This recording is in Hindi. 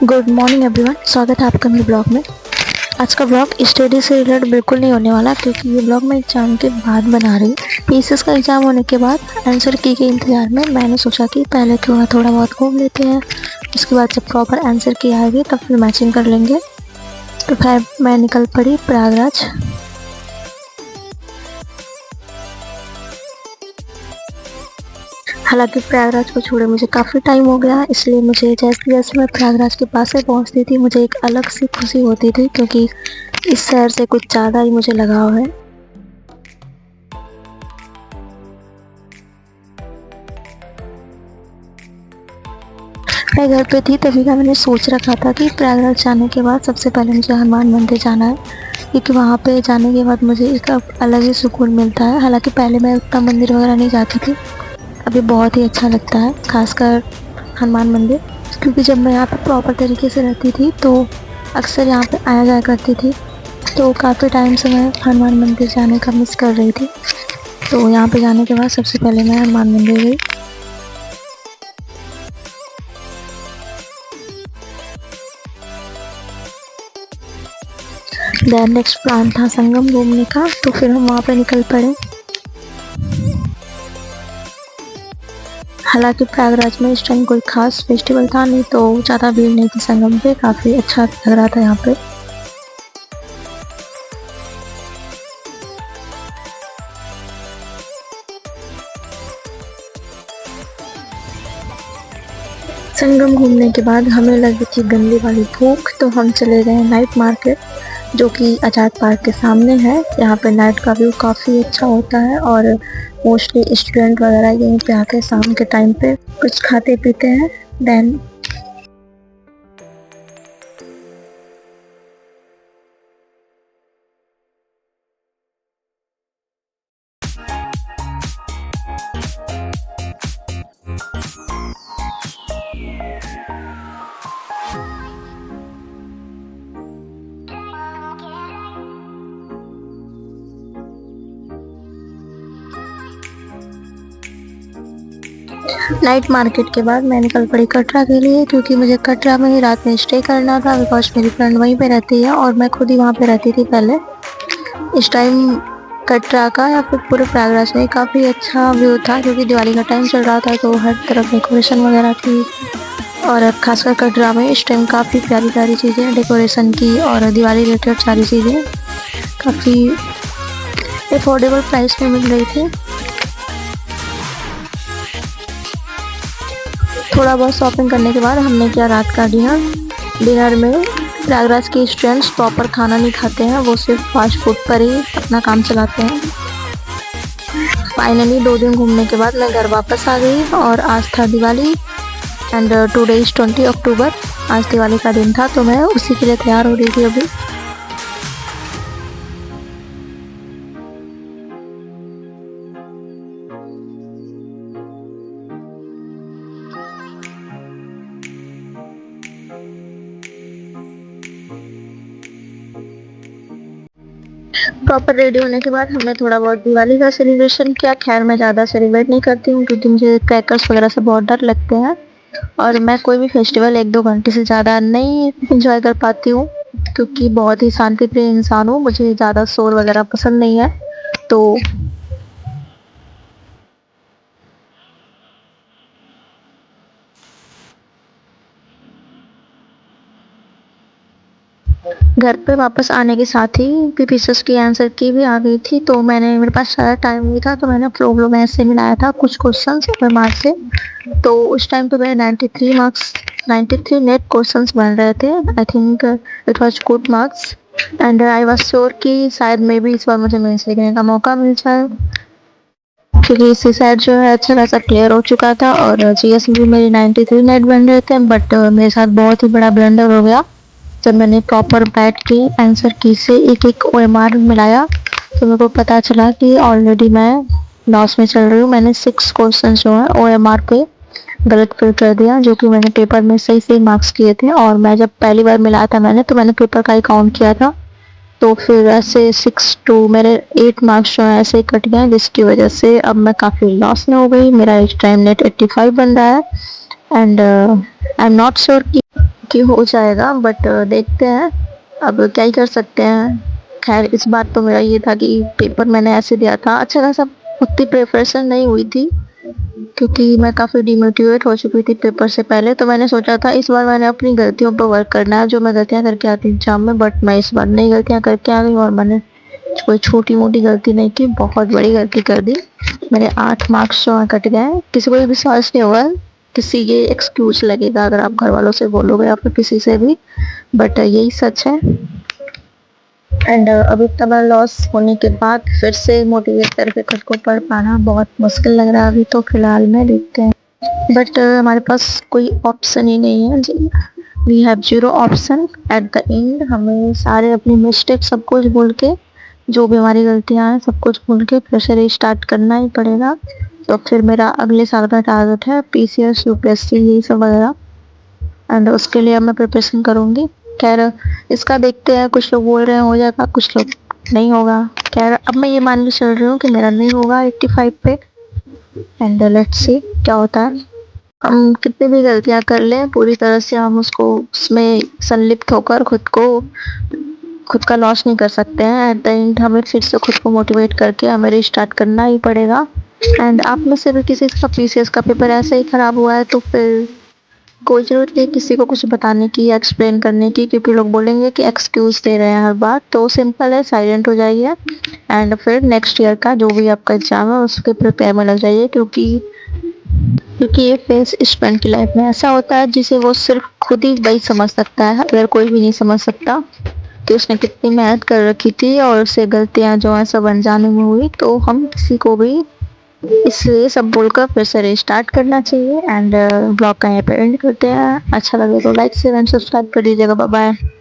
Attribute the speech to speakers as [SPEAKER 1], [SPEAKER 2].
[SPEAKER 1] गुड मॉर्निंग एवरीवन, स्वागत है आपका मेरे ब्लॉग में। आज का ब्लॉग स्टडी से रिलेटेड बिल्कुल नहीं होने वाला, क्योंकि ये ब्लॉग मैं एग्ज़ाम के बाद बना रही हूँ। पीसीएस का एग्ज़ाम होने के बाद आंसर की के इंतज़ार में मैंने सोचा कि पहले थोड़ा बहुत घूम लेते हैं, उसके बाद जब प्रॉपर आंसर की आएगी तब फिर मैचिंग कर लेंगे। तो फिर मैं निकल पड़ी प्रयागराज। हालांकि प्रयागराज को छोड़े मुझे काफ़ी टाइम हो गया, इसलिए मुझे जैसे जैसे मैं प्रयागराज के पास से पहुंचती थी मुझे एक अलग सी खुशी होती थी, क्योंकि इस शहर से कुछ ज़्यादा ही मुझे लगाव है। मैं घर पे थी तभी का मैंने सोच रखा था कि प्रयागराज जाने के बाद सबसे पहले मुझे हनुमान मंदिर जाना है, क्योंकि वहाँ पे जाने के बाद मुझे एक अलग ही सुकून मिलता है। हालांकि पहले मैं उतना मंदिर वगैरह नहीं जाती थी, अभी बहुत ही अच्छा लगता है, खासकर हनुमान मंदिर। क्योंकि जब मैं यहाँ पे प्रॉपर तरीके से रहती थी तो अक्सर यहाँ पे आया जाया करती थी, तो काफ़ी टाइम से मैं हनुमान मंदिर जाने का मिस कर रही थी। तो यहाँ पे जाने के बाद सबसे पहले मैं हनुमान मंदिर गई। देन नेक्स्ट प्लान था संगम घूमने का, तो फिर हम वहाँ पे निकल पड़े। हालांकि प्रयागराज में इस टाइम कोई खास फेस्टिवल था नहीं, तो ज़्यादा भीड़ नहीं थी संगम पे, काफ़ी अच्छा लग रहा था यहाँ पे। संगम घूमने के बाद हमें लगी थी गंदी वाली भूख, तो हम चले गए नाइट मार्केट, जो कि आज़ाद पार्क के सामने है। यहाँ पे नाइट का व्यू काफ़ी अच्छा होता है और मोस्टली स्टूडेंट वगैरह यहीं पे आके शाम के टाइम पे कुछ खाते पीते हैं। देन नाइट मार्केट के बाद मैं निकल पड़ी कटरा के लिए, क्योंकि मुझे कटरा में ही रात में स्टे करना था, बिकॉज मेरी फ्रेंड वहीं पे रहती है और मैं खुद ही वहाँ पे रहती थी पहले। इस टाइम कटरा का या फिर पूरे प्रयागराज में काफ़ी अच्छा व्यू था, क्योंकि दिवाली का टाइम चल रहा था, तो हर तरफ डेकोरेशन वगैरह थी। और खासकर कटरा में इस टाइम काफ़ी प्यारी प्यारी चीज़ें डेकोरेशन की और दिवाली रिलेटेड सारी चीज़ें काफ़ी अफोर्डेबल प्राइस में मिल रही थी। थोड़ा बहुत शॉपिंग करने के बाद हमने किया रात का डिनर में प्रयागराज के स्टूडेंट्स प्रॉपर खाना नहीं खाते हैं, वो सिर्फ फास्ट फूड पर ही अपना काम चलाते हैं। फाइनली 2 दिन घूमने के बाद मैं घर वापस आ गई, और आज था दिवाली एंड टुडे इज 20 अक्टूबर। आज दिवाली का दिन था, तो मैं उसी के लिए तैयार हो रही थी अभी। प्रॉपर रेडी होने के बाद हमने थोड़ा बहुत दिवाली का सेलिब्रेशन किया। खैर मैं ज़्यादा सेलिब्रेट नहीं करती हूँ, क्योंकि मुझे क्रैकर्स वगैरह से बहुत डर लगते हैं, और मैं कोई भी फेस्टिवल 1-2 घंटे से ज़्यादा नहीं इंजॉय कर पाती हूँ, क्योंकि बहुत ही शांति प्रिय इंसान हूँ, मुझे ज़्यादा शोर वगैरह पसंद नहीं है। तो घर पे वापस आने के साथ ही पीसीएस की आंसर की भी आ गई थी, तो मेरे पास सारा टाइम भी था, तो मैंने प्रॉब्लम ऐसे मिलाया था कुछ क्वेश्चंस ओएमआर से। तो उस टाइम तो मेरे 93 नेट क्वेश्चंस बन रहे थे। I think it was good marks and I was sure कि शायद मे बी इस बार मुझे मेंस लिखने का मौका मिल जाए, क्योंकि सी साइड जो है अच्छा खासा क्लियर हो चुका था, और जीएस में भी मेरी 93 नेट बन रहे थे। बट मेरे साथ बहुत ही बड़ा ब्लंडर हो गया। जब मैंने प्रॉपर बैठ के आंसर की से एक एक ओएमआर मिलाया, तो मेरे को पता चला कि ऑलरेडी मैं लॉस में चल रही हूँ। मैंने 6 क्वेश्चन जो है ओएमआर पे गलत फिल कर दिया, जो कि मैंने पेपर में सही सही मार्क्स किए थे, और मैं जब पहली बार मिलाया था तो मैंने पेपर का ही काउंट किया था। तो फिर ऐसे 6 टू मेरे 8 मार्क्स जो है ऐसे ही कट गए, जिसकी वजह से अब मैं काफ़ी लॉस में हो गई। मेरा इस टाइम नेट 85 बन रहा है and I am not sure कि कि हो जाएगा, बट देखते हैं, अब क्या ही कर सकते हैं। खैर इस बार तो मेरा ये था कि पेपर मैंने ऐसे दिया था, अच्छा खासा उतनी प्रिपरेशन नहीं हुई थी क्योंकि मैं काफ़ी डिमोटिवेट हो चुकी थी पेपर से पहले। तो मैंने सोचा था इस बार मैंने अपनी गलतियों पर वर्क करना है, जो मैं गलतियाँ करके आती एग्जाम में, बट मैं इस बार नई गलतियाँ करके आ गई और मैंने कोई छोटी-मोटी गलती नहीं की, बहुत बड़ी गलती कर दी। मेरे 8 मार्क्स जो हैं कट गए। किसी को भी विश्वास नहीं होगा, किसी ये एक्सक्यूज़ लगेगा अगर आप घरवालों से बोलोगे या फिर किसी से भी, बट यही सच है। एंड अब इतना बड़ा लॉस होने के बाद फिर से मोटिवेट करके खुद को पढ़ पाना बहुत मुश्किल लग रहा है अभी तो फिलहाल में, देखते हैं। बट हमारे पास कोई ऑप्शन ही नहीं है जी। We have zero option at the end. हमें सारे अपनी मिस्टेक सब कुछ भूल के, जो भी हमारी गलतियां हैं सब कुछ भूल के फिर से रिस्टार्ट करना ही पड़ेगा। तो फिर मेरा अगले साल का टारगेट है पीसीएस यूपीएससी यही सब वगैरह, एंड उसके लिए अब मैं प्रिपरेशन करूंगी। खैर इसका देखते हैं, कुछ लोग बोल रहे हैं हो जाएगा, कुछ लोग नहीं होगा। खैर अब मैं ये मान के चल रही हूँ कि मेरा नहीं होगा 85 पे, एंड लेट्स सी क्या होता है। हम कितनी भी गलतियाँ कर लें, पूरी तरह से हम उसको उसमें संलिप्त होकर खुद का लॉस नहीं कर सकते हैं। एट द एंड हमें फिर से खुद को मोटिवेट करके हमें रिस्टार्ट करना ही पड़ेगा। एंड आप में से भी किसी का पीसीएस का पेपर ऐसे ही खराब हुआ है तो फिर कोई ज़रूरत नहीं किसी को कुछ बताने की या एक्सप्लेन करने की, क्योंकि लोग बोलेंगे कि एक्सक्यूज़ दे रहे हैं हर बार। तो सिंपल है, साइलेंट हो जाइए एंड फिर नेक्स्ट ईयर का जो भी आपका एग्ज़ाम है उसके प्रिपेयर में लग जाइए, क्योंकि ये फेज़ स्टूडेंट की लाइफ में ऐसा होता है जिसे वो सिर्फ खुद ही वही समझ सकता है, अगर कोई भी नहीं समझ सकता कि उसने कितनी मेहनत कर रखी थी और उससे गलतियाँ जो हैं सब अनजाने में हुई। तो हम किसी को भी इसलिए सब बोलकर फिर से रिस्टार्ट करना चाहिए। एंड ब्लॉग का यहाँ पे एंड करते हैं। अच्छा लगे तो लाइक शेयर एंड सब्सक्राइब कर दीजिएगा। Bye bye.